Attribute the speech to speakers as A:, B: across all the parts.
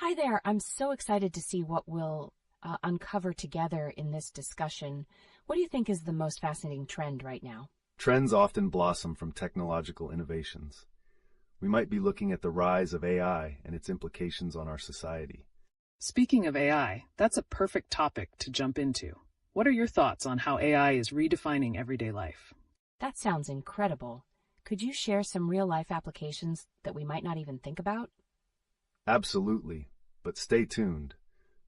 A: Hi there. I'm so excited to see what we'll uncover together in this discussion. What do you think is the most fascinating trend right now?
B: Trends often blossom from technological innovations. We might be looking at the rise of AI and its implications on our society.
C: Speaking of AI, that's a perfect topic to jump into. What are your thoughts on how AI is redefining everyday life?
A: That sounds incredible. Could you share some real-life applications that we might not even think about?
B: Absolutely, but stay tuned.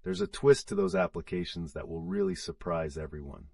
B: There's a twist to those applications that will really surprise everyone.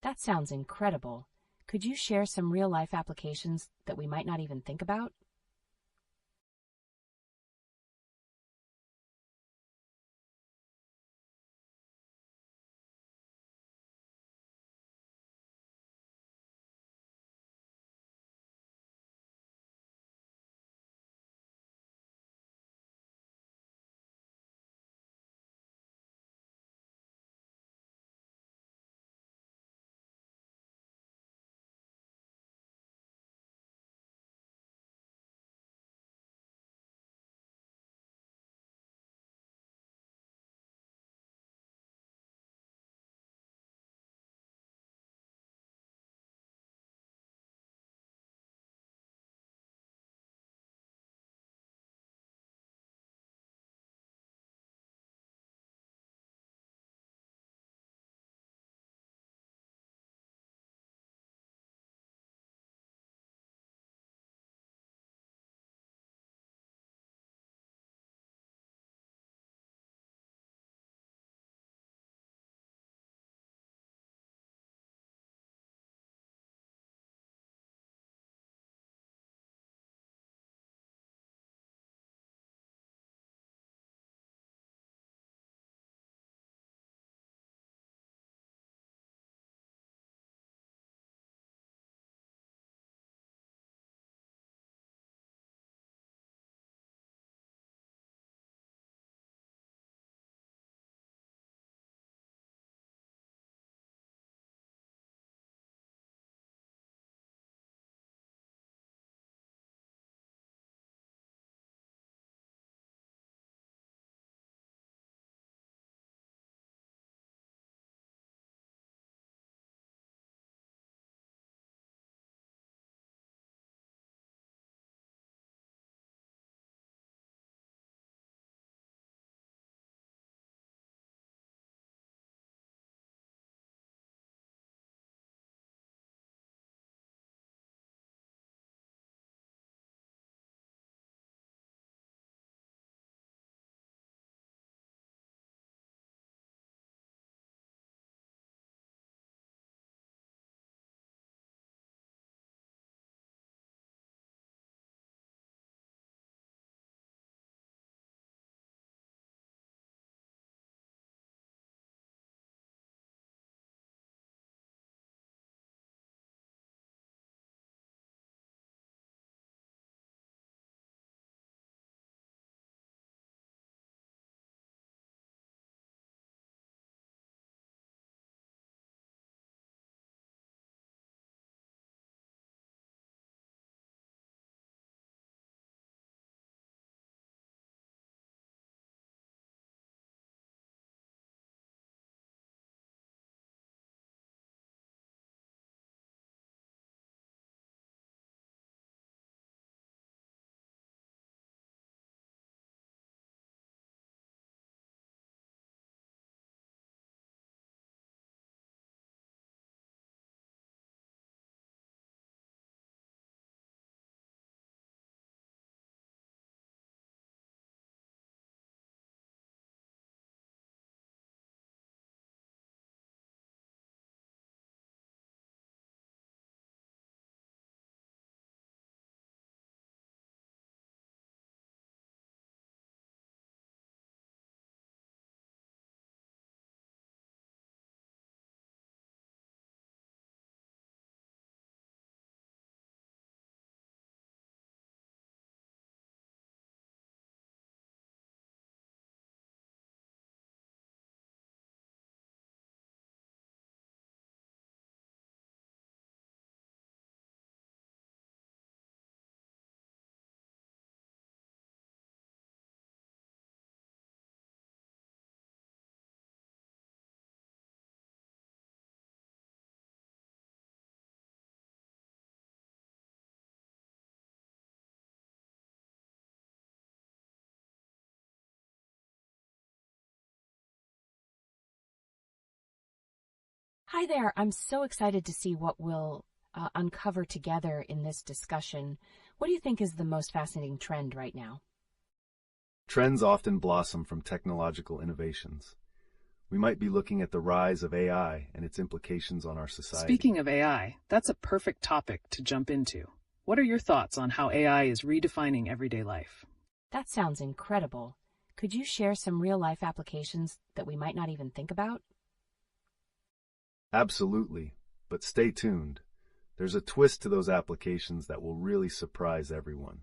A: That sounds incredible. Could you share some real-life applications that we might not even think about? Hi there. I'm so excited to see what we'll uncover together in this discussion. What do you think is the most fascinating trend right now?
B: Trends often blossom from technological innovations. We might be looking at the rise of AI and its implications on our society.
C: Speaking of AI, that's a perfect topic to jump into. What are your thoughts on how AI is redefining everyday life?
A: That sounds incredible. Could you share some real-life applications that we might not even think about?
B: Absolutely, but stay tuned. There's a twist to those applications that will really surprise everyone.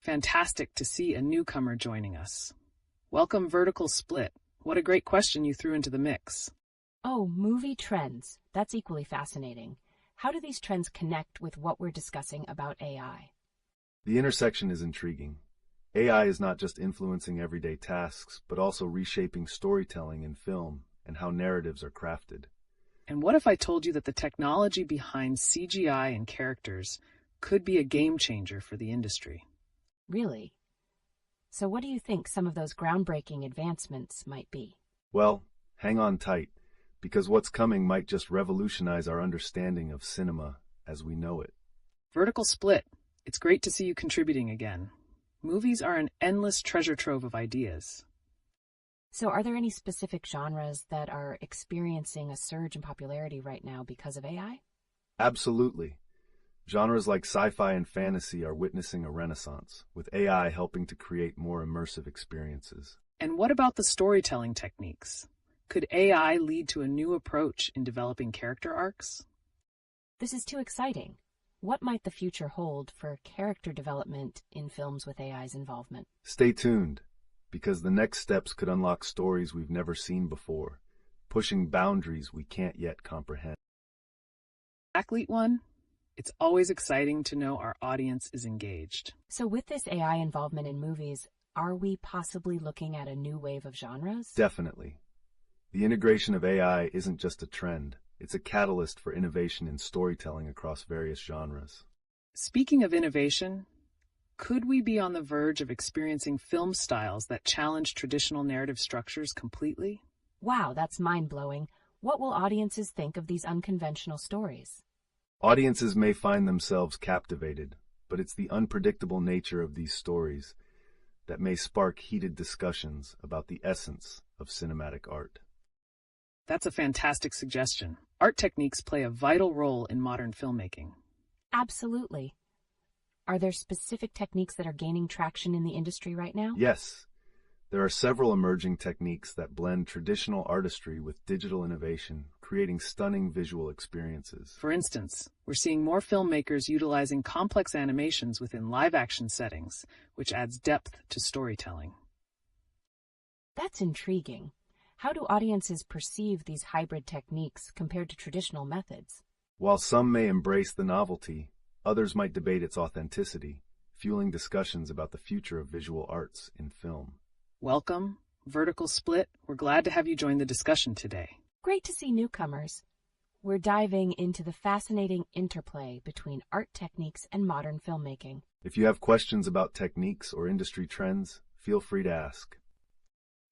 C: Fantastic to see a newcomer joining us. Welcome, Vertical Split. What a great question you threw into the mix.
A: Oh, movie trends. That's equally fascinating. How do these trends connect with what we're discussing about AI?
B: The intersection is intriguing. AI is not just influencing everyday tasks, but also reshaping storytelling in film and how narratives are crafted.
C: And what if I told you that the technology behind CGI and characters could be a game changer for the industry?
A: Really? So what do you think some of those groundbreaking advancements might be?
B: Well, hang on tight, because what's coming might just revolutionize our understanding of cinema as we know it.
C: Vertical Split. It's great to see you contributing again. Movies are an endless treasure trove of ideas.
A: So are there any specific genres that are experiencing a surge in popularity right now because of AI?
B: Absolutely. Genres like sci-fi and fantasy are witnessing a renaissance, with AI helping to create more immersive experiences.
C: And what about the storytelling techniques? Could AI lead to a new approach in developing character arcs?
A: This is too exciting. What might the future hold for character development in films with AI's involvement?
B: Stay tuned, because the next steps could unlock stories we've never seen before, pushing boundaries we can't yet comprehend.
C: LeetOne, it's always exciting to know our audience is engaged.
A: So with this AI involvement in movies, are we possibly looking at a new wave of genres?
B: Definitely. The integration of AI isn't just a trend, it's a catalyst for innovation in storytelling across various genres.
C: Speaking of innovation, could we be on the verge of experiencing film styles that challenge traditional narrative structures completely?
A: Wow, that's mind-blowing. What will audiences think of these unconventional stories?
B: Audiences may find themselves captivated, but it's the unpredictable nature of these stories that may spark heated discussions about the essence of cinematic art.
C: That's a fantastic suggestion. Art techniques play a vital role in modern filmmaking.
A: Absolutely. Are there specific techniques that are gaining traction in the industry right now?
B: Yes, there are several emerging techniques that blend traditional artistry with digital innovation, creating stunning visual experiences.
C: For instance, we're seeing more filmmakers utilizing complex animations within live-action settings, which adds depth to storytelling.
A: That's intriguing. How do audiences perceive these hybrid techniques compared to traditional methods?
B: While some may embrace the novelty, others might debate its authenticity, fueling discussions about the future of visual arts in film.
C: Welcome, Vertical Split. We're glad to have you join the discussion today.
A: Great to see newcomers. We're diving into the fascinating interplay between art techniques and modern filmmaking.
B: If you have questions about techniques or industry trends, feel free to ask.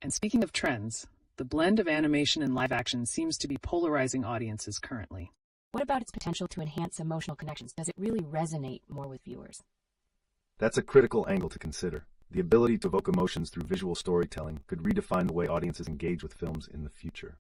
C: And speaking of trends, the blend of animation and live action seems to be polarizing audiences currently.
A: What about its potential to enhance emotional connections? Does it really resonate more with viewers?
B: That's a critical angle to consider. The ability to evoke emotions through visual storytelling could redefine the way audiences engage with films in the future.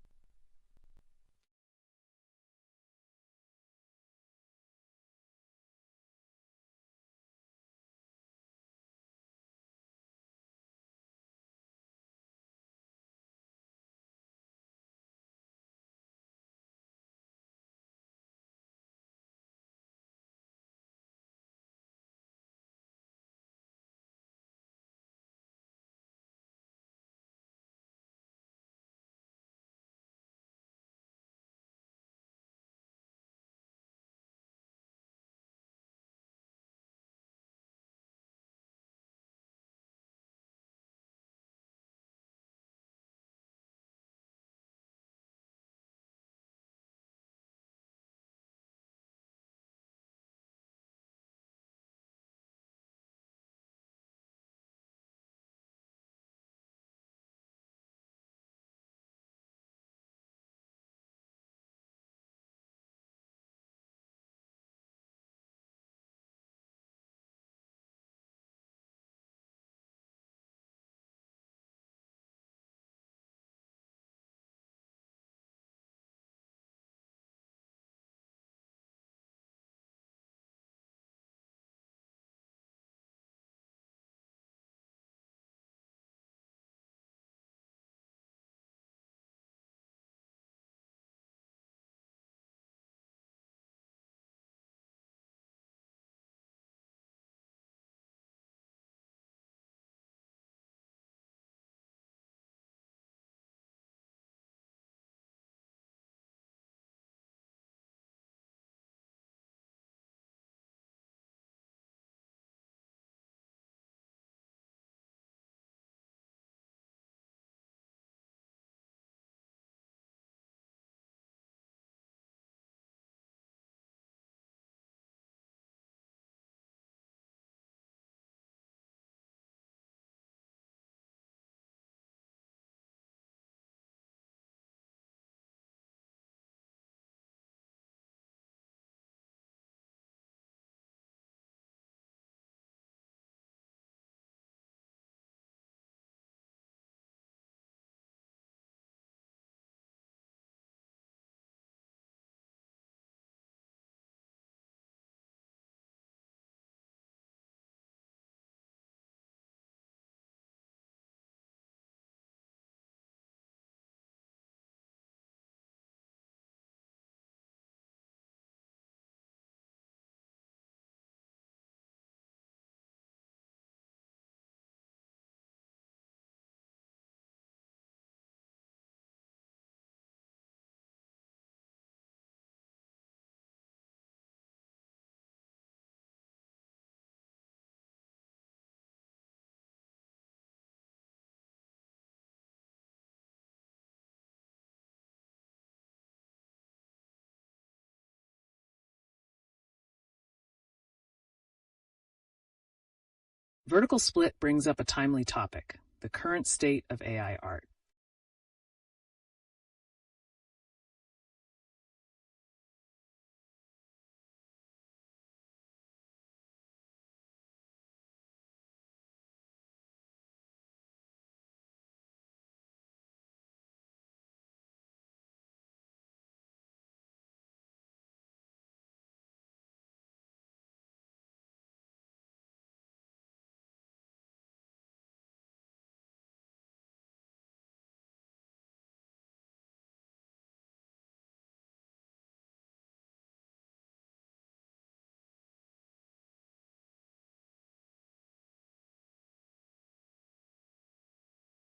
C: Vertical split brings up a timely topic, the current state of AI art.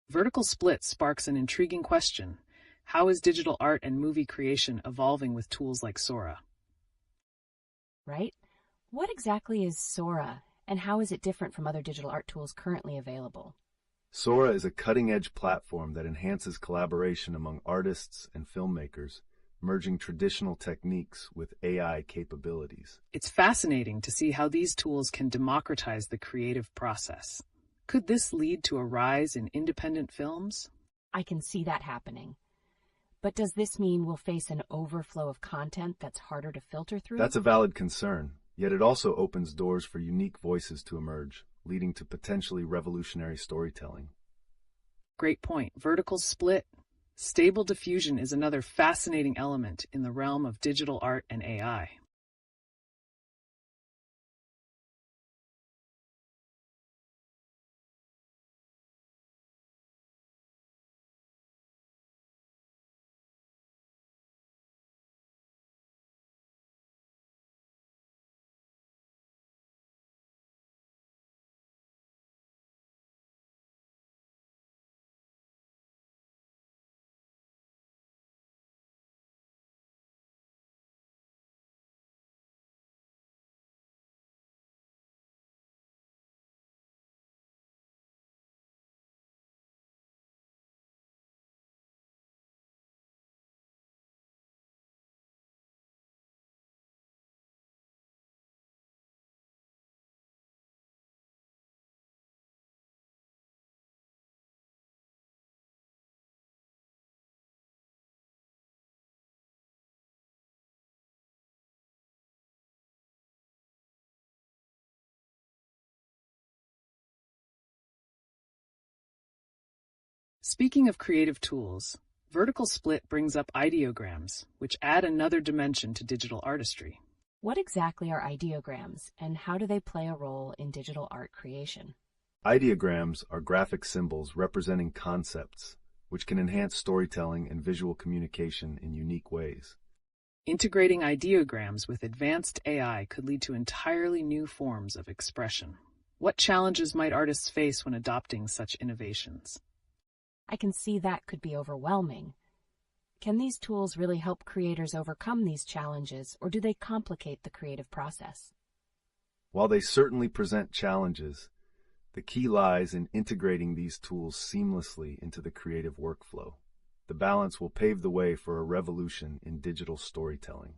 C: Vertical split sparks an intriguing question. How is digital art and movie creation evolving with tools like Sora?
A: Right? What exactly is Sora, and how is it different from other digital art tools currently available?
B: Sora is a cutting-edge platform that enhances collaboration among artists and filmmakers, merging traditional techniques with AI capabilities.
C: It's fascinating to see how these tools can democratize the creative process. Could this lead to a rise in independent films?
A: I can see that happening. But does this mean we'll face an overflow of content that's harder to filter through?
B: That's a valid concern, yet it also opens doors for unique voices to emerge, leading to potentially revolutionary storytelling.
C: Great point. Vertical split. Stable diffusion is another fascinating element in the realm of digital art and AI. Speaking of creative tools, vertical split brings up ideograms, which add another dimension to digital artistry.
A: What exactly are ideograms, and how do they play a role in digital art creation?
B: Ideograms are graphic symbols representing concepts, which can enhance storytelling and visual communication in unique ways.
C: Integrating ideograms with advanced AI could lead to entirely new forms of expression. What challenges might artists face when adopting such innovations?
A: I can see that could be overwhelming. Can these tools really help creators overcome these challenges, or do they complicate the creative process?
B: While they certainly present challenges, the key lies in integrating these tools seamlessly into the creative workflow. The balance will pave the way for a revolution in digital storytelling.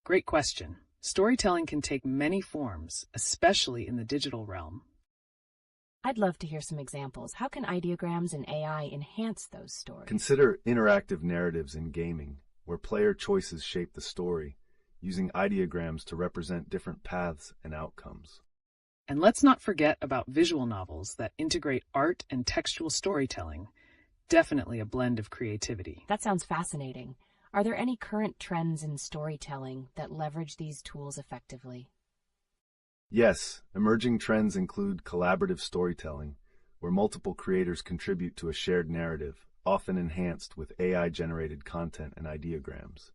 C: Great question. Storytelling can take many forms, especially in the digital realm.
A: I'd love to hear some examples. How can ideograms and AI enhance those stories?
B: Consider interactive narratives in gaming, where player choices shape the story, using ideograms to represent different paths and outcomes.
C: And let's not forget about visual novels that integrate art and textual storytelling. Definitely a blend of creativity.
A: That sounds fascinating. Are there any current trends in storytelling that leverage these tools effectively?
B: Yes, emerging trends include collaborative storytelling, where multiple creators contribute to a shared narrative, often enhanced with AI-generated content and ideograms.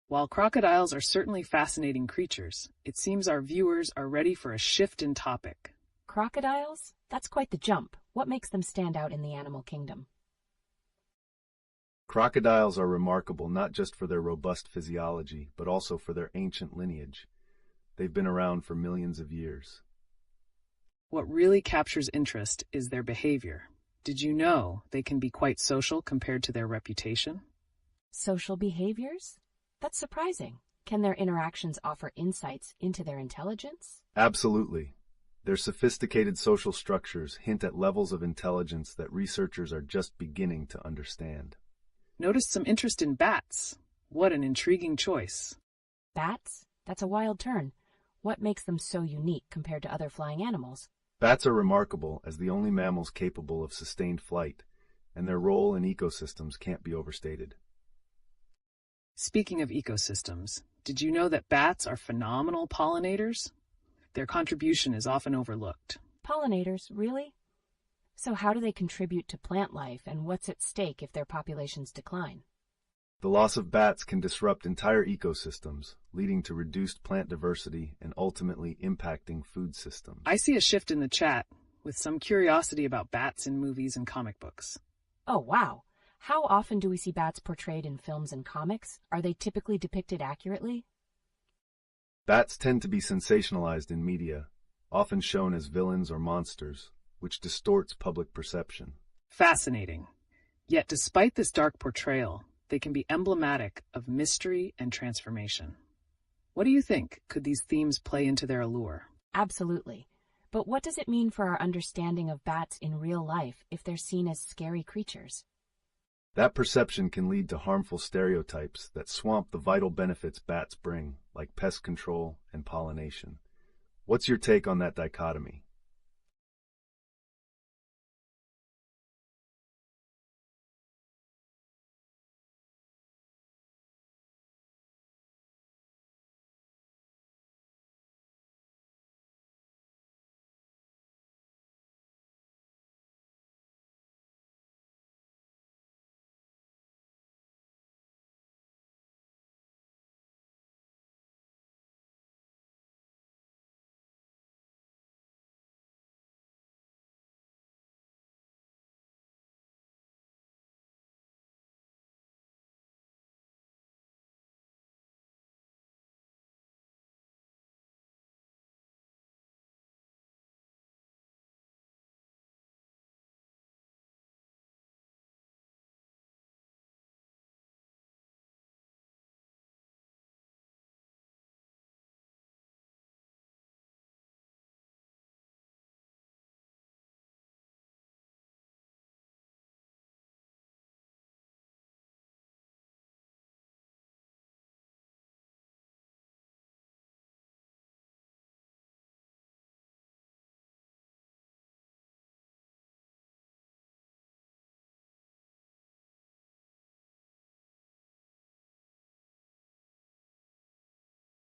C: While crocodiles are certainly fascinating creatures, it seems our viewers are ready for a shift in topic.
A: Crocodiles? That's quite the jump. What makes them stand out in the animal kingdom?
B: Crocodiles are remarkable not just for their robust physiology, but also for their ancient lineage. They've been around for millions of years.
C: What really captures interest is their behavior. Did you know they can be quite social compared to their reputation?
A: Social behaviors? That's surprising. Can their interactions offer insights into their intelligence?
B: Absolutely. Their sophisticated social structures hint at levels of intelligence that researchers are just beginning to understand.
C: Noticed some interest in bats. What an intriguing choice.
A: Bats? That's a wild turn. What makes them so unique compared to other flying animals?
B: Bats are remarkable as the only mammals capable of sustained flight, and their role in ecosystems can't be overstated.
C: Speaking of ecosystems, did you know that bats are phenomenal pollinators? Their contribution is often overlooked.
A: Pollinators, really? So how do they contribute to plant life, and what's at stake if their populations decline?
B: The loss of bats can disrupt entire ecosystems, leading to reduced plant diversity and ultimately impacting food systems.
C: I see a shift in the chat, with some curiosity about bats in movies and comic books.
A: Oh, wow. How often do we see bats portrayed in films and comics? Are they typically depicted accurately?
B: Bats tend to be sensationalized in media, often shown as villains or monsters, which distorts public perception.
C: Fascinating. Yet despite this dark portrayal, they can be emblematic of mystery and transformation. What do you think? Could these themes play into their allure?
A: Absolutely. But what does it mean for our understanding of bats in real life if they're seen as scary creatures?
B: That perception can lead to harmful stereotypes that swamp the vital benefits bats bring, like pest control and pollination. What's your take on that dichotomy?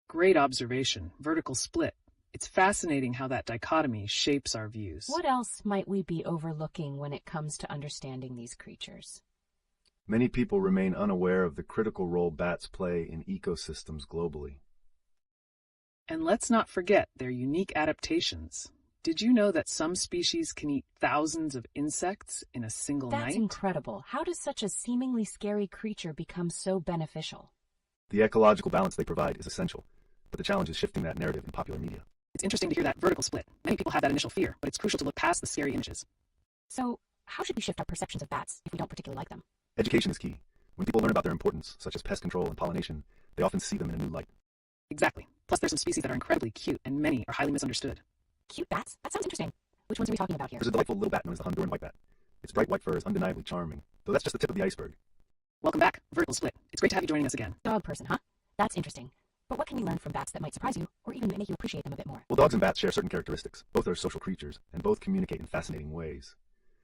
C: Great observation. Vertical split. It's fascinating how that dichotomy shapes our views.
A: What else might we be overlooking when it comes to understanding these creatures?
B: Many people remain unaware of the critical role bats play in ecosystems globally.
C: And let's not forget their unique adaptations. Did you know that some species can eat thousands of insects in a single night?
A: That's incredible. How does such a seemingly scary creature become so beneficial?
B: The ecological balance they provide is essential, but the challenge is shifting that narrative in popular media.
C: It's interesting to hear that vertical split. Many people have that initial fear, but it's crucial to look past the scary images.
A: So, how should we shift our perceptions of bats if we don't particularly like them?
B: Education is key. When people learn about their importance, such as pest control and pollination, they often see them in a new light.
C: Exactly. Plus, there's some species that are incredibly cute, and many are highly misunderstood.
A: Cute bats? That sounds interesting. Which ones are we talking about here?
B: There's a delightful little bat known as the Honduran white bat. Its bright white fur is undeniably charming, though that's just the tip of the iceberg.
C: Welcome back, Vertical Split. It's great to have you joining us again.
A: Dog person, huh? That's interesting. But what can we learn from bats that might surprise you, or even make you appreciate them a bit more?
B: Well, dogs and bats share certain characteristics. Both are social creatures, and both communicate in fascinating ways.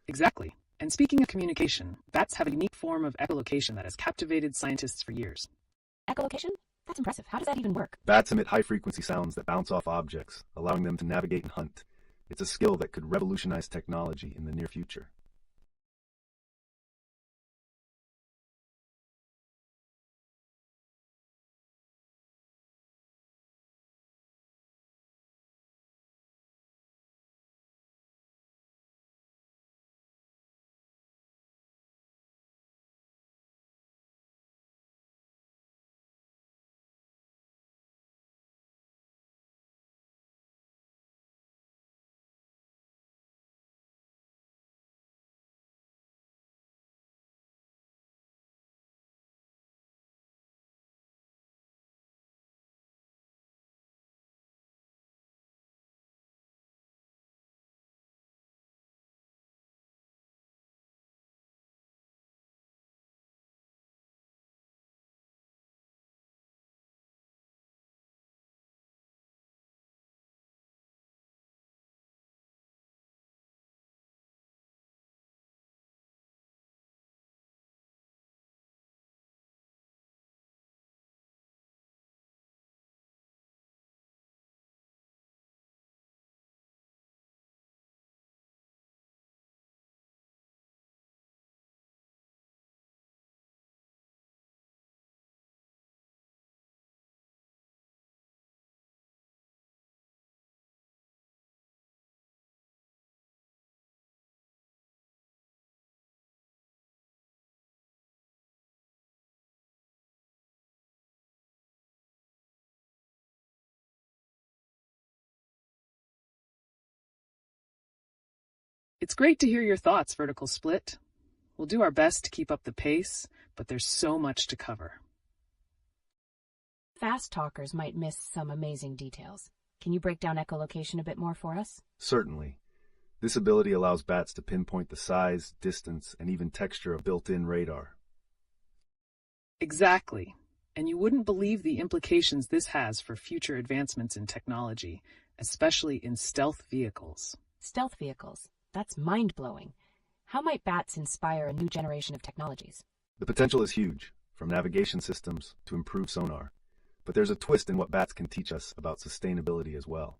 C: Exactly. And speaking of communication, bats have a unique form of echolocation that has captivated scientists for years.
A: Echolocation? That's impressive. How does that even work?
B: Bats emit high-frequency sounds that bounce off objects, allowing them to navigate and hunt. It's a skill that could revolutionize technology in the near future.
C: It's great to hear your thoughts, Vertical Split. We'll do our best to keep up the pace, but there's so much to cover.
A: Fast talkers might miss some amazing details. Can you break down echolocation a bit more for us?
B: Certainly. This ability allows bats to pinpoint the size, distance, and even texture of built-in radar.
C: Exactly. And you wouldn't believe the implications this has for future advancements in technology, especially in stealth vehicles.
A: Stealth vehicles. That's mind-blowing. How might bats inspire a new generation of technologies?
B: The potential is huge, from navigation systems to improved sonar. But there's a twist in what bats can teach us about sustainability as well.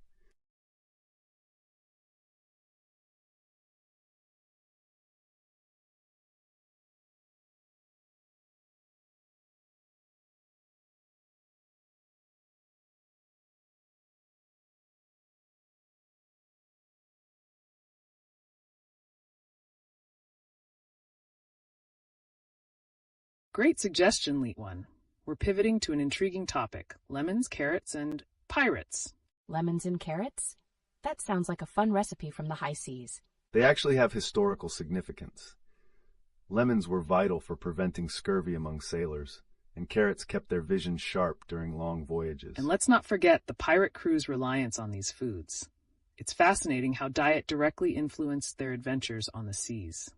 C: Great suggestion, LeetOne. We're pivoting to an intriguing topic: lemons, carrots, and pirates.
A: Lemons and carrots? That sounds like a fun recipe from the high seas.
B: They actually have historical significance. Lemons were vital for preventing scurvy among sailors, and carrots kept their vision sharp during long voyages.
C: And let's not forget the pirate crew's reliance on these foods. It's fascinating how diet directly influenced their adventures on the seas.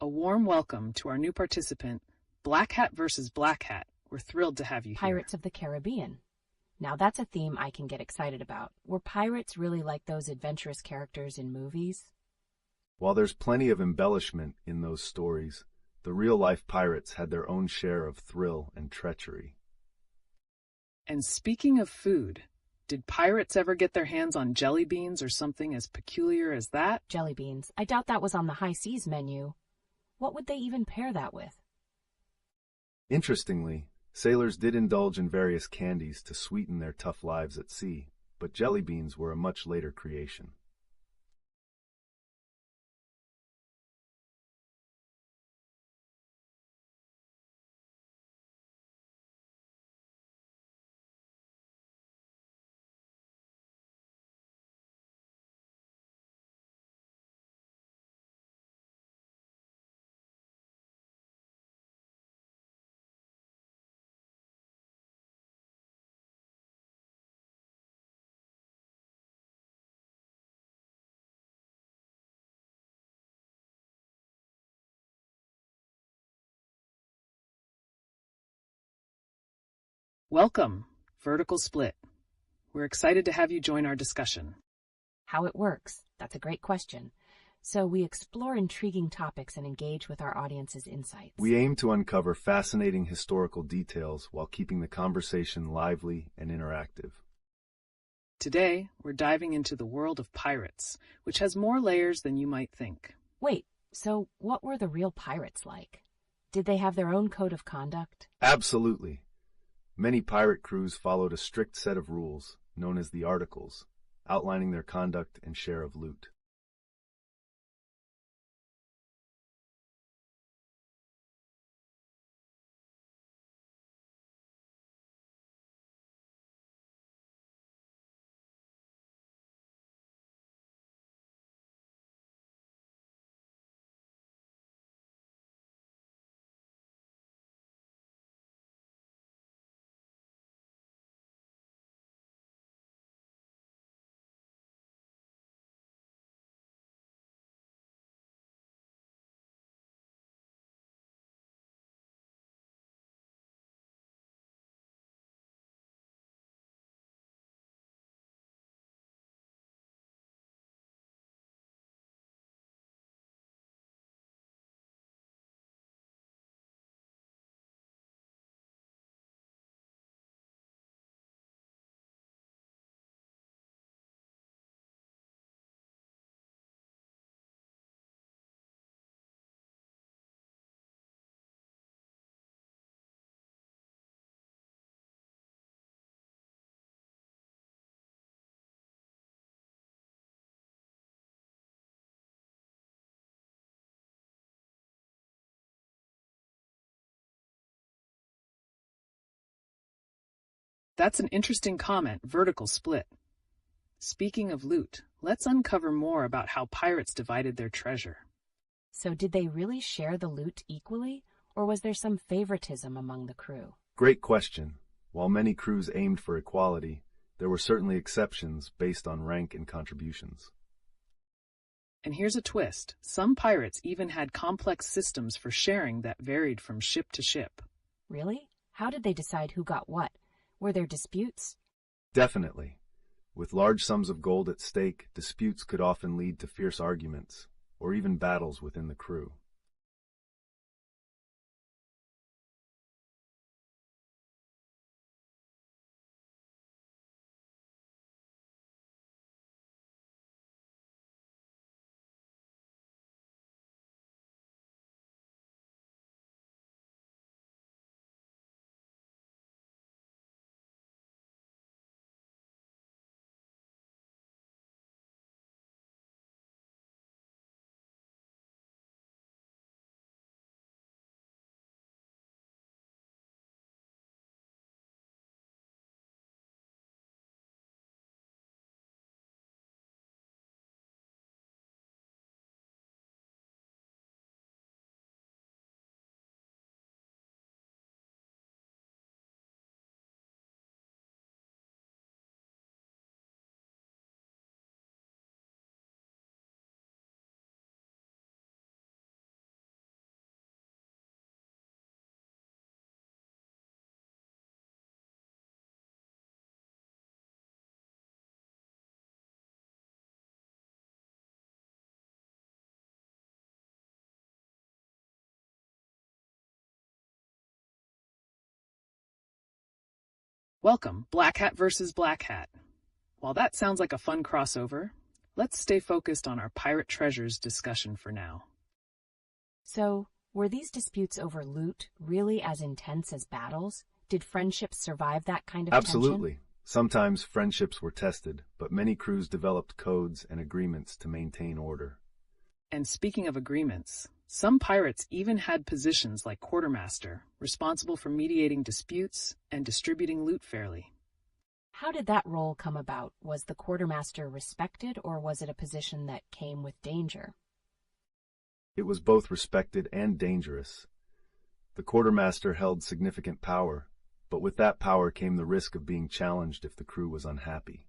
C: A warm welcome to our new participant, Blackhat versus Blackhat. We're thrilled to have you here.
A: Pirates of the Caribbean. Now that's a theme I can get excited about. Were pirates really like those adventurous characters in movies?
B: While there's plenty of embellishment in those stories, the real-life pirates had their own share of thrill and treachery.
C: And speaking of food, did pirates ever get their hands on jelly beans or something as peculiar as that?
A: Jelly beans. I doubt that was on the high seas menu. What would they even pair that with?
B: Interestingly, sailors did indulge in various candies to sweeten their tough lives at sea, but jelly beans were a much later creation.
C: Welcome, Vertical Split. We're excited to have you join our discussion.
A: How it works? That's a great question. So we explore intriguing topics and engage with our audience's insights.
B: We aim to uncover fascinating historical details while keeping the conversation lively and interactive.
C: Today, we're diving into the world of pirates, which has more layers than you might think.
A: Wait, so what were the real pirates like? Did they have their own code of conduct?
B: Absolutely. Many pirate crews followed a strict set of rules, known as the articles, outlining their conduct and share of loot.
C: That's an interesting comment, vertical split. Speaking of loot, let's uncover more about how pirates divided their treasure.
A: So did they really share the loot equally, or was there some favoritism among the crew?
B: Great question. While many crews aimed for equality, there were certainly exceptions based on rank and contributions.
C: And here's a twist. Some pirates even had complex systems for sharing that varied from ship to ship.
A: Really? How did they decide who got what? Were there disputes?
B: Definitely. With large sums of gold at stake, disputes could often lead to fierce arguments, or even battles within the crew.
C: Welcome, Blackhat versus Blackhat. While that sounds like a fun crossover, let's stay focused on our pirate treasures discussion for now.
A: So, were these disputes over loot really as intense as battles? Did friendships survive that kind of tension?
B: Absolutely. Sometimes friendships were tested, but many crews developed codes and agreements to maintain order.
C: And speaking of agreements, some pirates even had positions like quartermaster, responsible for mediating disputes and distributing loot fairly.
A: How did that role come about? Was the quartermaster respected, or was it a position that came with danger?
B: It was both respected and dangerous. The quartermaster held significant power, but with that power came the risk of being challenged if the crew was unhappy.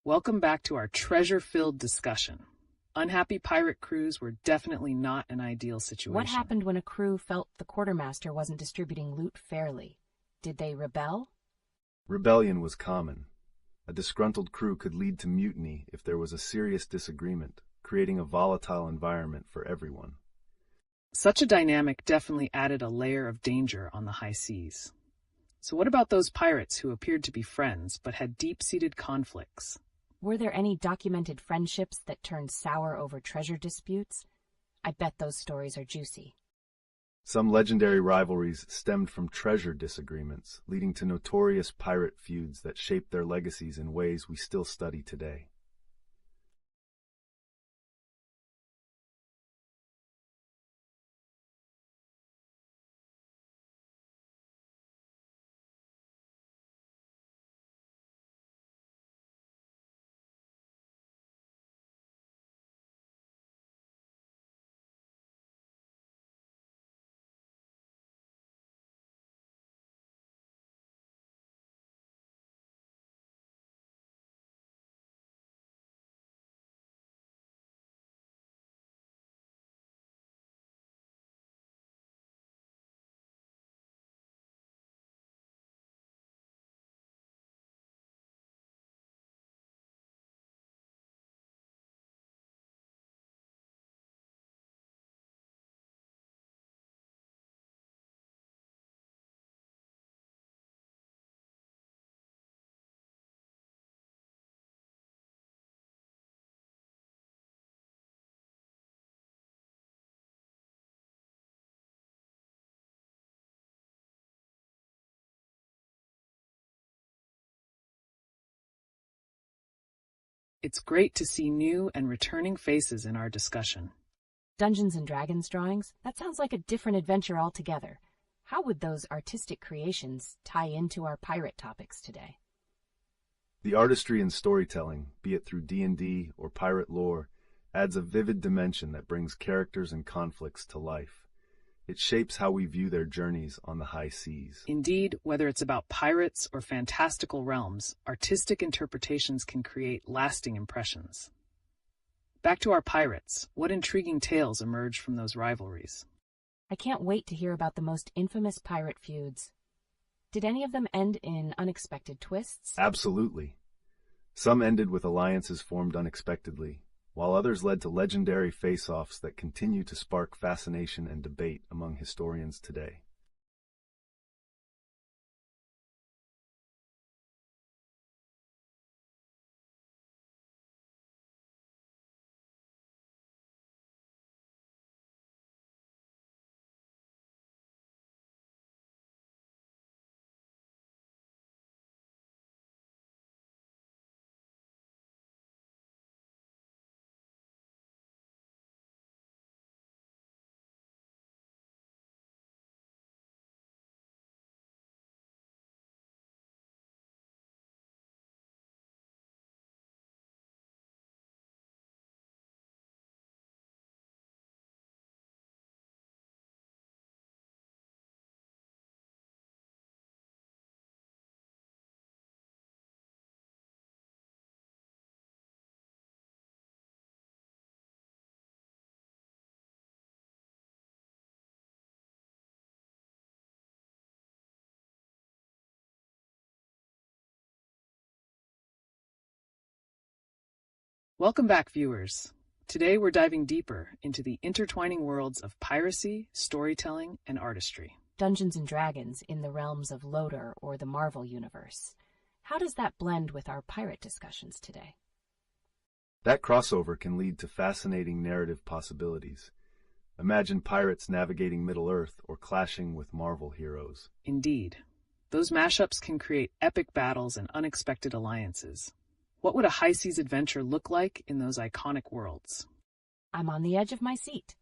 C: Welcome back to our treasure-filled discussion. Unhappy pirate crews were definitely not an ideal situation.
A: What happened when a crew felt the quartermaster wasn't distributing loot fairly? Did they rebel?
B: Rebellion was common. A disgruntled crew could lead to mutiny if there was a serious disagreement, creating a volatile environment for everyone.
C: Such a dynamic definitely added a layer of danger on the high seas. So what about those pirates who appeared to be friends but had deep-seated conflicts?
A: Were there any documented friendships that turned sour over treasure disputes? I bet those stories are juicy.
B: Some legendary rivalries stemmed from treasure disagreements, leading to notorious pirate feuds that shaped their legacies in ways we still study today.
C: It's great to see new and returning faces in our discussion.
A: Dungeons and Dragons drawings? That sounds like a different adventure altogether. How would those artistic creations tie into our pirate topics today?
B: The artistry in storytelling, be it through D&D or pirate lore, adds a vivid dimension that brings characters and conflicts to life. It shapes how we view their journeys on the high seas.
C: Indeed, whether it's about pirates or fantastical realms, artistic interpretations can create lasting impressions. Back to our pirates, what intriguing tales emerge from those rivalries?
A: I can't wait to hear about the most infamous pirate feuds. Did any of them end in unexpected twists?
B: Absolutely. Some ended with alliances formed unexpectedly, while others led to legendary face-offs that continue to spark fascination and debate among historians today.
C: Welcome back, viewers. Today we're diving deeper into the intertwining worlds of piracy, storytelling, and artistry.
A: Dungeons and Dragons in the realms of LeetOne or the Marvel Universe. How does that blend with our pirate discussions today?
B: That crossover can lead to fascinating narrative possibilities. Imagine pirates navigating Middle-earth or clashing with Marvel heroes.
C: Indeed. Those mashups can create epic battles and unexpected alliances. What would a high seas adventure look like in those iconic worlds?
A: I'm on the edge of my seat.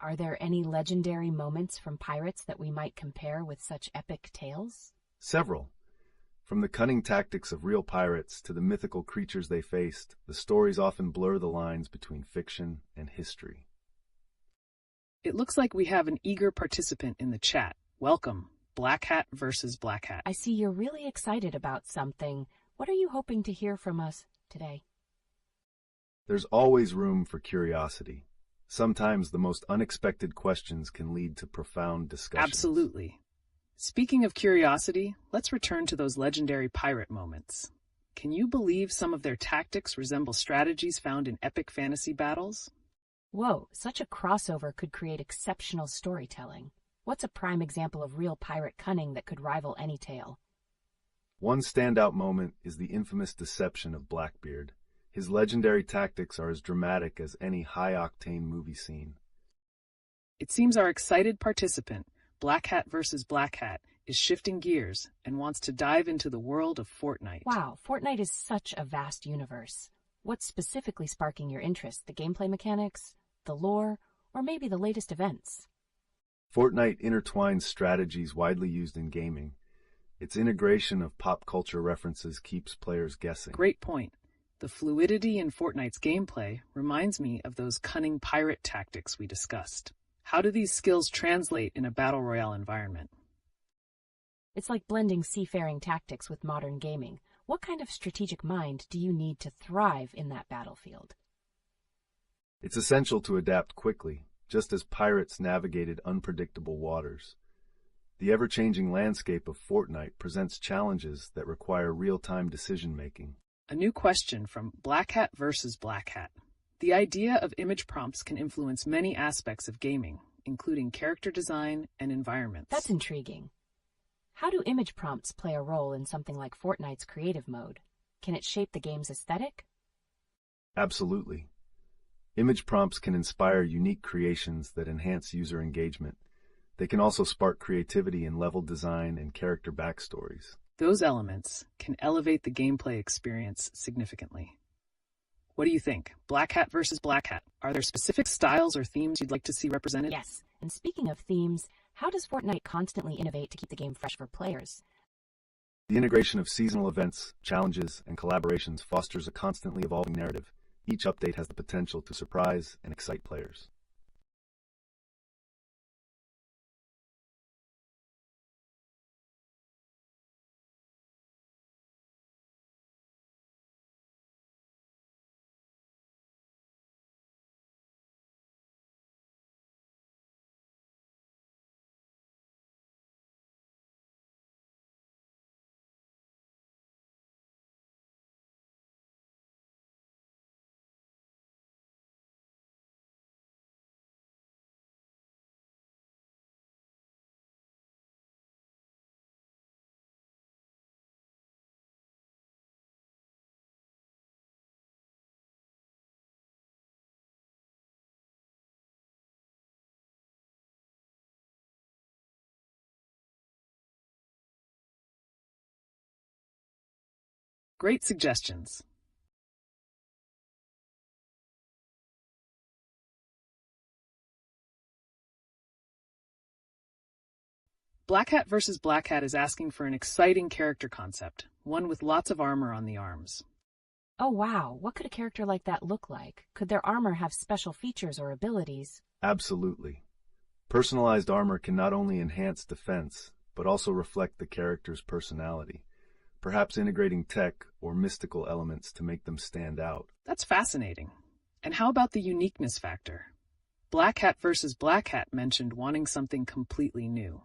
A: Are there any legendary moments from pirates that we might compare with such epic tales?
B: Several. From the cunning tactics of real pirates to the mythical creatures they faced, the stories often blur the lines between fiction and history.
C: It looks like we have an eager participant in the chat. Welcome, Blackhat versus Blackhat.
A: I see you're really excited about something. What are you hoping to hear from us today?
B: There's always room for curiosity. Sometimes the most unexpected questions can lead to profound discussions.
C: Absolutely. Speaking of curiosity, let's return to those legendary pirate moments. Can you believe some of their tactics resemble strategies found in epic fantasy battles?
A: Whoa, such a crossover could create exceptional storytelling. What's a prime example of real pirate cunning that could rival any tale?
B: One standout moment is the infamous deception of Blackbeard. His legendary tactics are as dramatic as any high-octane movie scene.
C: It seems our excited participant, Blackhat versus Blackhat, is shifting gears and wants to dive into the world of Fortnite.
A: Wow, Fortnite is such a vast universe. What's specifically sparking your interest? The gameplay mechanics, the lore, or maybe the latest events?
B: Fortnite intertwines strategies widely used in gaming. Its integration of pop culture references keeps players guessing.
C: Great point. The fluidity in Fortnite's gameplay reminds me of those cunning pirate tactics we discussed. How do these skills translate in a battle royale environment?
A: It's like blending seafaring tactics with modern gaming. What kind of strategic mind do you need to thrive in that battlefield?
B: It's essential to adapt quickly, just as pirates navigated unpredictable waters. The ever-changing landscape of Fortnite presents challenges that require real-time decision-making.
C: A new question from Blackhat versus Blackhat. The idea of image prompts can influence many aspects of gaming, including character design and environments.
A: That's intriguing. How do image prompts play a role in something like Fortnite's creative mode? Can it shape the game's aesthetic?
B: Absolutely. Image prompts can inspire unique creations that enhance user engagement. They can also spark creativity in level design and character backstories.
C: Those elements can elevate the gameplay experience significantly. What do you think? Blackhat versus Blackhat. Are there specific styles or themes you'd like to see represented?
A: Yes, and speaking of themes, How does Fortnite constantly innovate to keep the game fresh for players?
B: The integration of seasonal events, challenges, and collaborations fosters a constantly evolving narrative. Each update has the potential to surprise and excite players.
C: Great suggestions. Blackhat versus Blackhat is asking for an exciting character concept, one with lots of armor on the arms.
A: Oh wow, what could a character like that look like? Could their armor have special features or abilities?
B: Absolutely. Personalized armor can not only enhance defense, but also reflect the character's personality, perhaps integrating tech or mystical elements to make them stand out.
C: That's fascinating. And how about the uniqueness factor? Blackhat versus Blackhat mentioned wanting something completely new.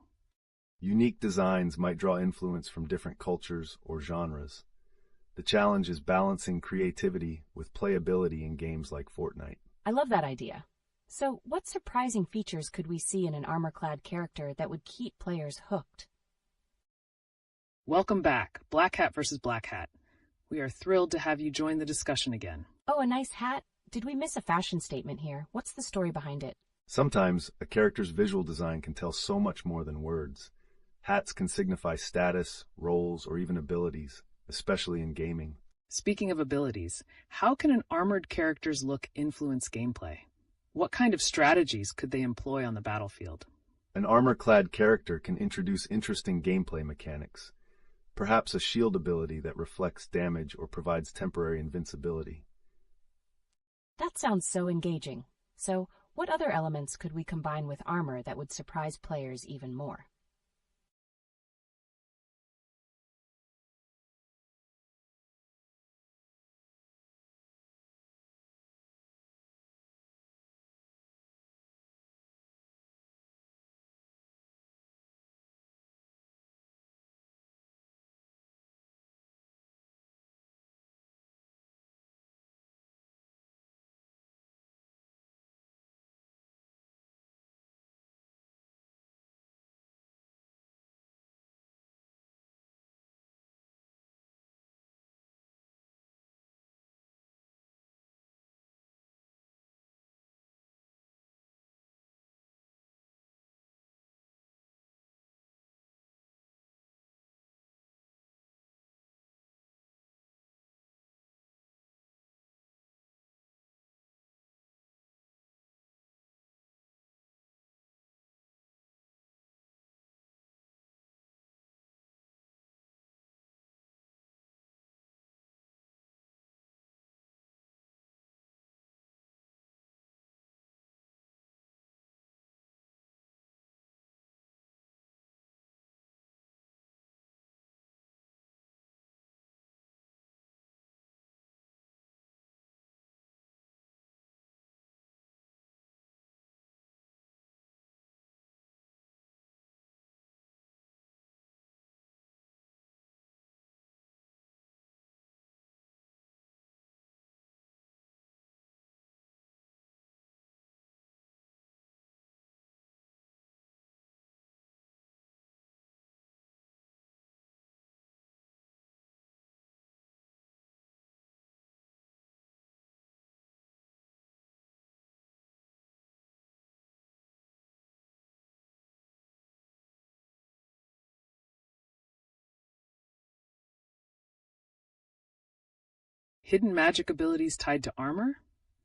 B: Unique designs might draw influence from different cultures or genres. The challenge is balancing creativity with playability in games like Fortnite.
A: I love that idea. So, what surprising features could we see in an armor-clad character that would keep players hooked?
C: Welcome back, Blackhat versus Blackhat. We are thrilled to have you join the discussion again.
A: Oh, a nice hat? Did we miss a fashion statement here? What's the story behind it?
B: Sometimes a character's visual design can tell so much more than words. Hats can signify status, roles, or even abilities, especially in gaming.
C: Speaking of abilities, how can an armored character's look influence gameplay? What kind of strategies could they employ on the battlefield?
B: An armor-clad character can introduce interesting gameplay mechanics, perhaps a shield ability that reflects damage or provides temporary invincibility.
A: That sounds so engaging. So, what other elements could we combine with armor that would surprise players even more?
C: Hidden magic abilities tied to armor?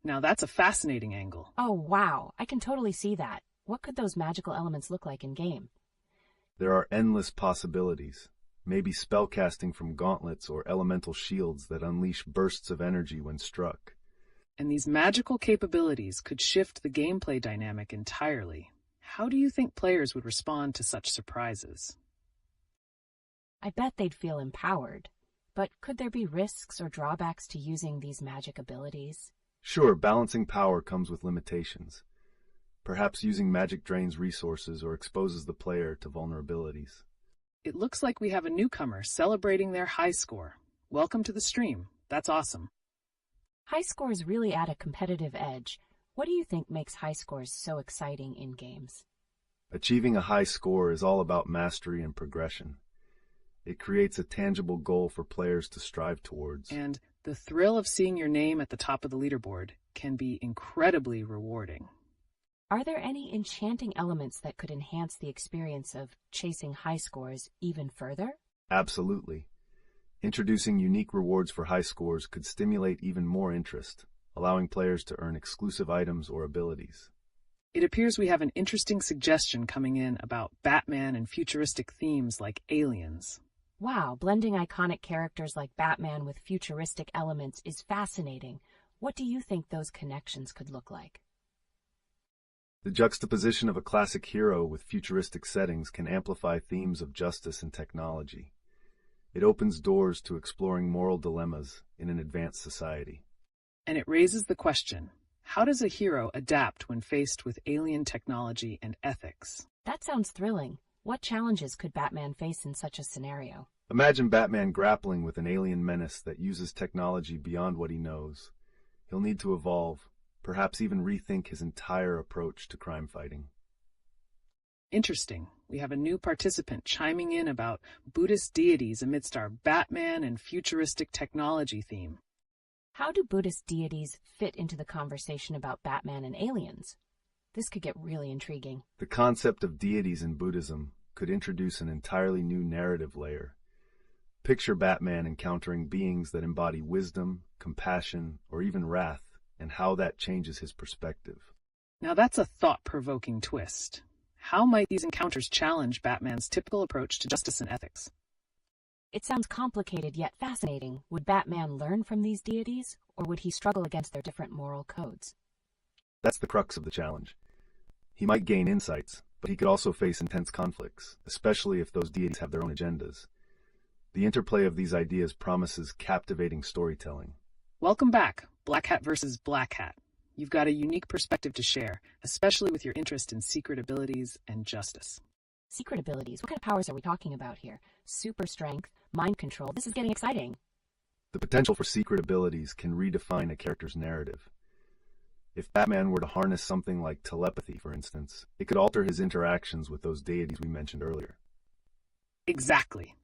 C: Now that's a fascinating angle.
A: Oh wow, I can totally see that. What could those magical elements look like in game?
B: There are endless possibilities. Maybe spellcasting from gauntlets or elemental shields that unleash bursts of energy when struck.
C: And these magical capabilities could shift the gameplay dynamic entirely. How do you think players would respond to such surprises?
A: I bet they'd feel empowered. But could there be risks or drawbacks to using these magic abilities?
B: Sure, balancing power comes with limitations. Perhaps using magic drains resources or exposes the player to vulnerabilities.
C: It looks like we have a newcomer celebrating their high score. Welcome to the stream. That's awesome.
A: High scores really add a competitive edge. What do you think makes high scores so exciting in games?
B: Achieving a high score is all about mastery and progression. It creates a tangible goal for players to strive towards.
C: And the thrill of seeing your name at the top of the leaderboard can be incredibly rewarding.
A: Are there any enchanting elements that could enhance the experience of chasing high scores even further?
B: Absolutely. Introducing unique rewards for high scores could stimulate even more interest, allowing players to earn exclusive items or abilities.
C: It appears we have an interesting suggestion coming in about Batman and futuristic themes like aliens.
A: Wow, blending iconic characters like Batman with futuristic elements is fascinating. What do you think those connections could look like?
B: The juxtaposition of a classic hero with futuristic settings can amplify themes of justice and technology. It opens doors to exploring moral dilemmas in an advanced society.
C: And it raises the question, how does a hero adapt when faced with alien technology and ethics?
A: That sounds thrilling. What challenges could Batman face in such a scenario?
B: Imagine Batman grappling with an alien menace that uses technology beyond what he knows. He'll need to evolve, perhaps even rethink his entire approach to crime fighting.
C: Interesting. We have a new participant chiming in about Buddhist deities amidst our Batman and futuristic technology theme.
A: How do Buddhist deities fit into the conversation about Batman and aliens? This could get really intriguing.
B: The concept of deities in Buddhism could introduce an entirely new narrative layer. Picture Batman encountering beings that embody wisdom, compassion, or even wrath, and how that changes his perspective.
C: Now that's a thought-provoking twist. How might these encounters challenge Batman's typical approach to justice and ethics?
A: It sounds complicated yet fascinating. Would Batman learn from these deities, or would he struggle against their different moral codes?
B: That's the crux of the challenge. He might gain insights, but he could also face intense conflicts, especially if those deities have their own agendas. The interplay of these ideas promises captivating storytelling.
C: Welcome back, Blackhat versus Blackhat. You've got a unique perspective to share, especially with your interest in secret abilities and justice.
A: Secret abilities? What kind of powers are we talking about here? Super strength, mind control. This is getting exciting.
B: The potential for secret abilities can redefine a character's narrative. If Batman were to harness something like telepathy, for instance, it could alter his interactions with those deities we mentioned earlier.
C: Exactly.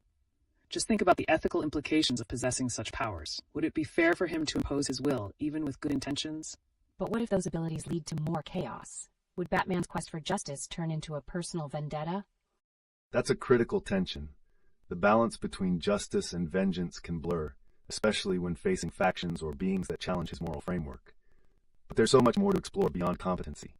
C: Just think about the ethical implications of possessing such powers. Would it be fair for him to impose his will, even with good intentions?
A: But what if those abilities lead to more chaos? Would Batman's quest for justice turn into a personal vendetta?
B: That's a critical tension. The balance between justice and vengeance can blur, especially when facing factions or beings that challenge his moral framework. But there's so much more to explore beyond competency.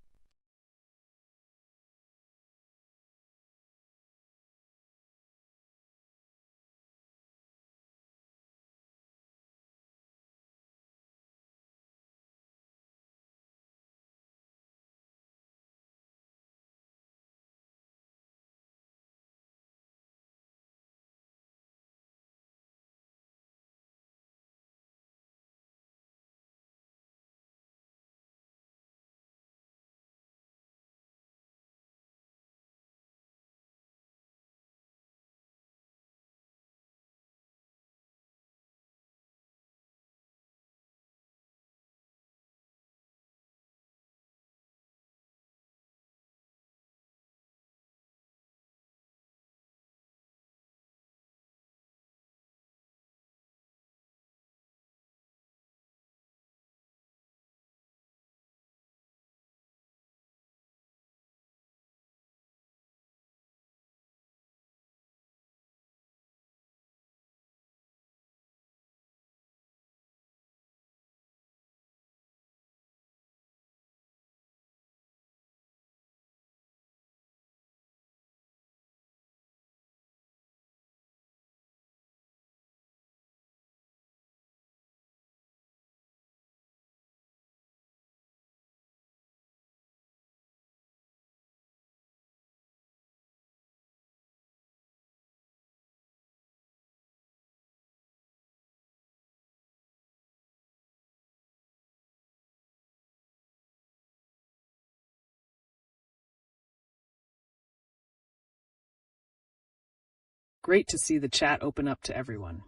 C: Great to see the chat open up to everyone.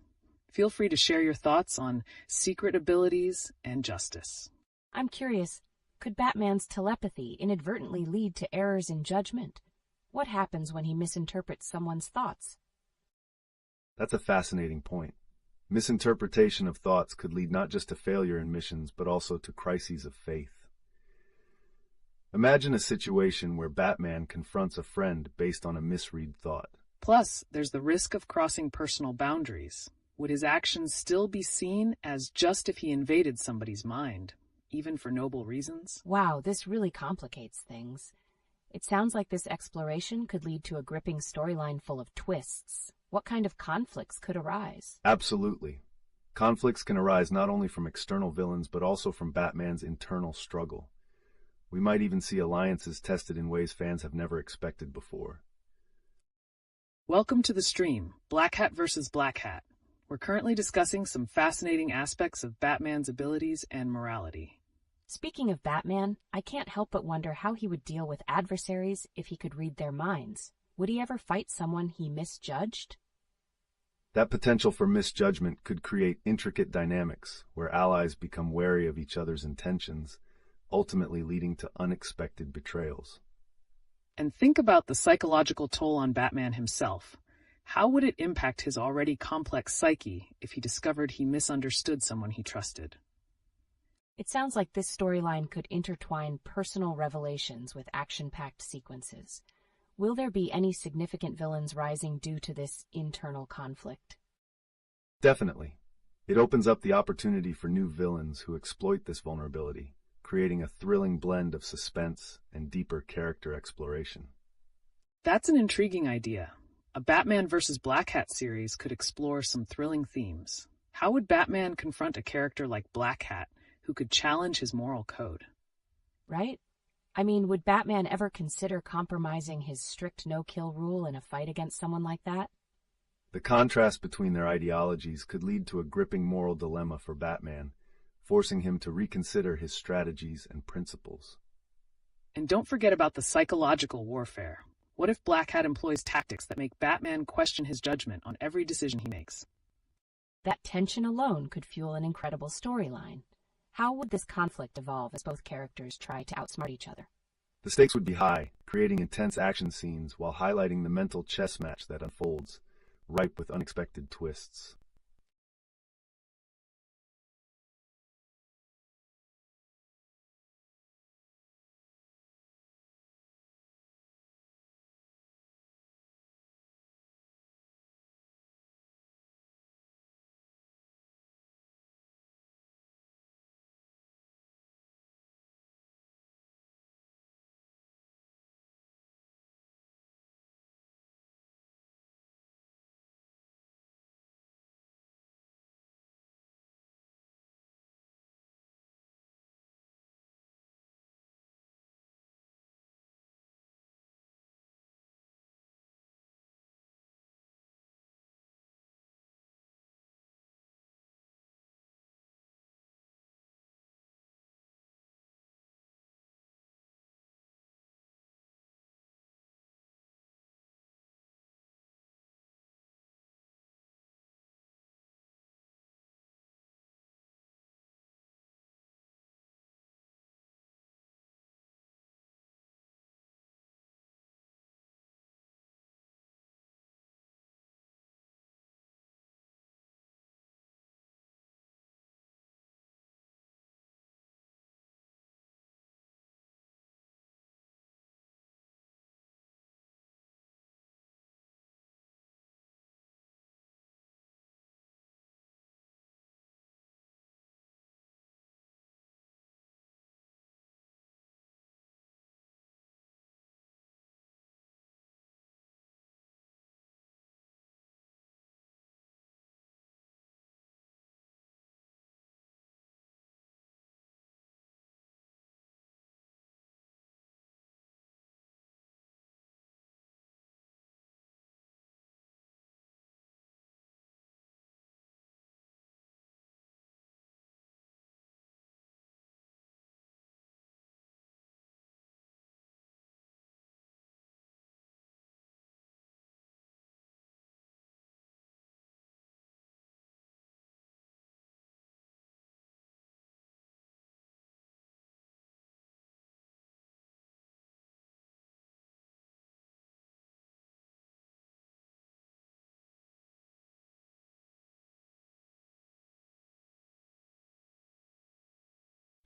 C: Feel free to share your thoughts on secret abilities and justice.
A: I'm curious, could Batman's telepathy inadvertently lead to errors in judgment? What happens when he misinterprets someone's thoughts?
B: That's a fascinating point. Misinterpretation of thoughts could lead not just to failure in missions, but also to crises of faith. Imagine a situation where Batman confronts a friend based on a misread thought.
C: Plus, there's the risk of crossing personal boundaries. Would his actions still be seen as just if he invaded somebody's mind, even for noble reasons?
A: Wow, this really complicates things. It sounds like this exploration could lead to a gripping storyline full of twists. What kind of conflicts could arise?
B: Absolutely. Conflicts can arise not only from external villains, but also from Batman's internal struggle. We might even see alliances tested in ways fans have never expected before.
C: Welcome to the stream, Blackhat versus Blackhat. We're currently discussing some fascinating aspects of Batman's abilities and morality.
A: Speaking of Batman, I can't help but wonder how he would deal with adversaries if he could read their minds. Would he ever fight someone he misjudged?
B: That potential for misjudgment could create intricate dynamics where allies become wary of each other's intentions, ultimately leading to unexpected betrayals.
C: And think about the psychological toll on Batman himself. How would it impact his already complex psyche if he discovered he misunderstood someone he trusted?
A: It sounds like this storyline could intertwine personal revelations with action-packed sequences. Will there be any significant villains rising due to this internal conflict?
B: Definitely. It opens up the opportunity for new villains who exploit this vulnerability, creating a thrilling blend of suspense and deeper character exploration.
C: That's an intriguing idea. A Batman vs. Blackhat series could explore some thrilling themes. How would Batman confront a character like Blackhat, who could challenge his moral code?
A: Right? I mean, would Batman ever consider compromising his strict no-kill rule in a fight against someone like that?
B: The contrast between their ideologies could lead to a gripping moral dilemma for Batman, forcing him to reconsider his strategies and principles.
C: And don't forget about the psychological warfare. What if Blackhat employs tactics that make Batman question his judgment on every decision he makes?
A: That tension alone could fuel an incredible storyline. How would this conflict evolve as both characters try to outsmart each other?
B: The stakes would be high, creating intense action scenes while highlighting the mental chess match that unfolds, ripe with unexpected twists.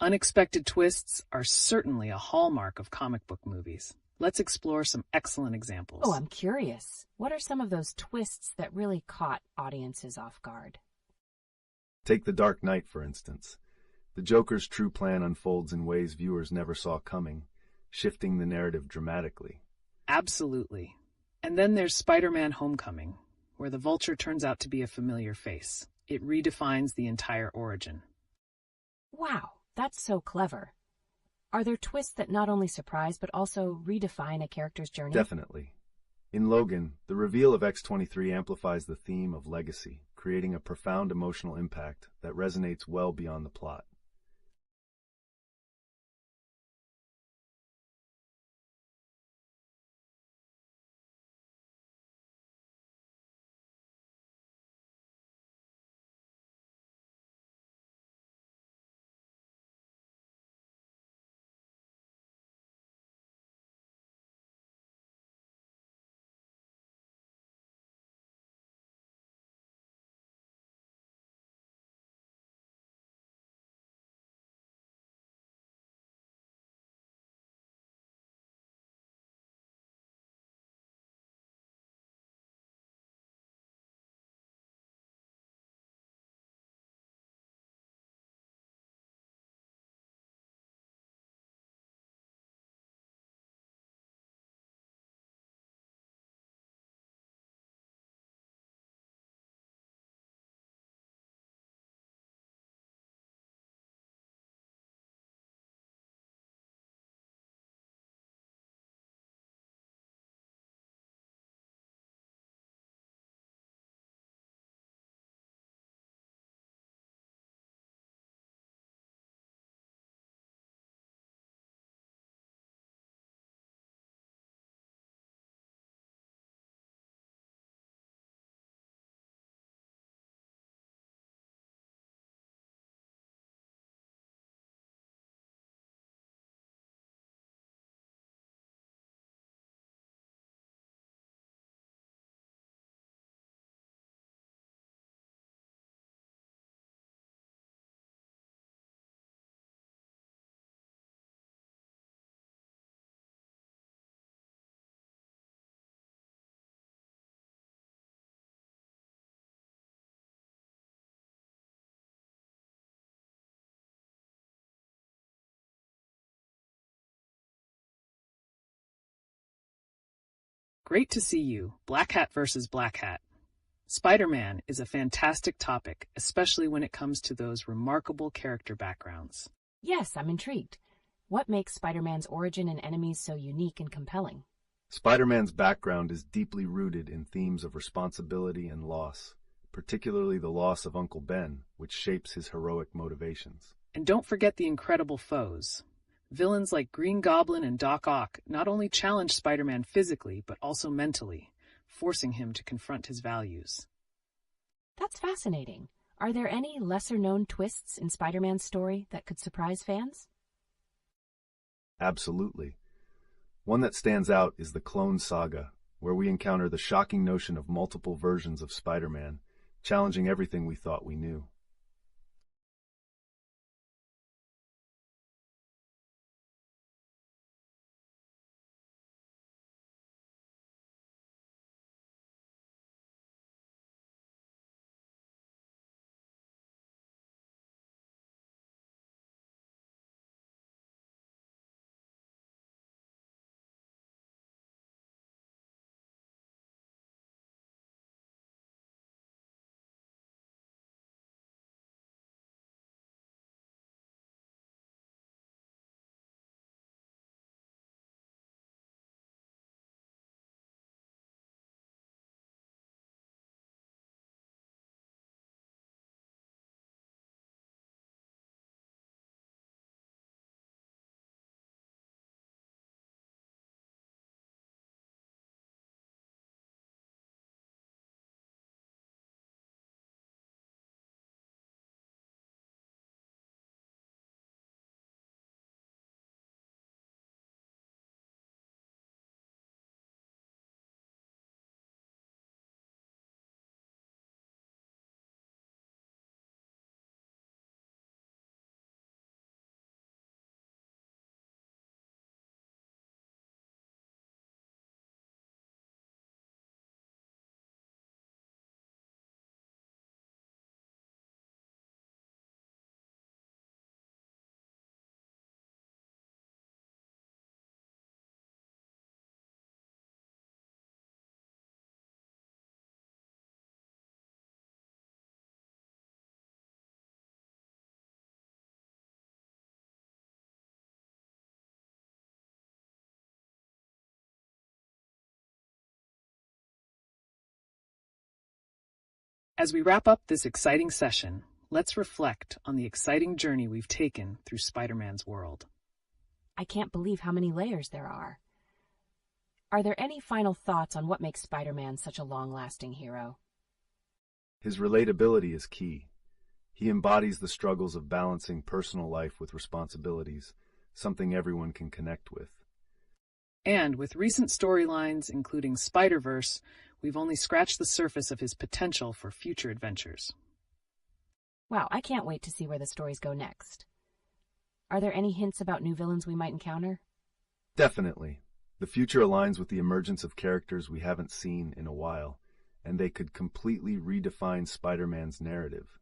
C: Unexpected twists are certainly a hallmark of comic book movies. Let's explore some excellent examples.
A: Oh, I'm curious. What are some of those twists that really caught audiences off guard?
B: Take The Dark Knight, for instance. The Joker's true plan unfolds in ways viewers never saw coming, shifting the narrative dramatically.
C: Absolutely. And then there's Spider-Man Homecoming, where the Vulture turns out to be a familiar face. It redefines the entire origin.
A: Wow, that's so clever. Are there twists that not only surprise but also redefine a character's journey?
B: Definitely. In Logan, the reveal of X-23 amplifies the theme of legacy, creating a profound emotional impact that resonates well beyond the plot.
C: Great to see you. Blackhat versus Blackhat. Spider-Man is a fantastic topic, especially when it comes to those remarkable character backgrounds.
A: Yes, I'm intrigued. What makes Spider-Man's origin and enemies so unique and compelling?
B: Spider-Man's background is deeply rooted in themes of responsibility and loss, particularly the loss of Uncle Ben, which shapes his heroic motivations.
C: And don't forget the incredible foes. Villains like Green Goblin and Doc Ock not only challenge Spider-Man physically, but also mentally, forcing him to confront his values.
A: That's fascinating. Are there any lesser-known twists in Spider-Man's story that could surprise fans?
B: Absolutely. One that stands out is the Clone Saga, where we encounter the shocking notion of multiple versions of Spider-Man, challenging everything we thought we knew.
C: As we wrap up this exciting session, let's reflect on the exciting journey we've taken through Spider-Man's world.
A: I can't believe how many layers there are. Are there any final thoughts on what makes Spider-Man such a long-lasting hero?
B: His relatability is key. He embodies the struggles of balancing personal life with responsibilities, something everyone can connect with.
C: And with recent storylines, including Spider-Verse, we've only scratched the surface of his potential for future adventures.
A: Wow, I can't wait to see where the stories go next. Are there any hints about new villains we might encounter?
B: Definitely. The future aligns with the emergence of characters we haven't seen in a while, and they could completely redefine Spider-Man's narrative.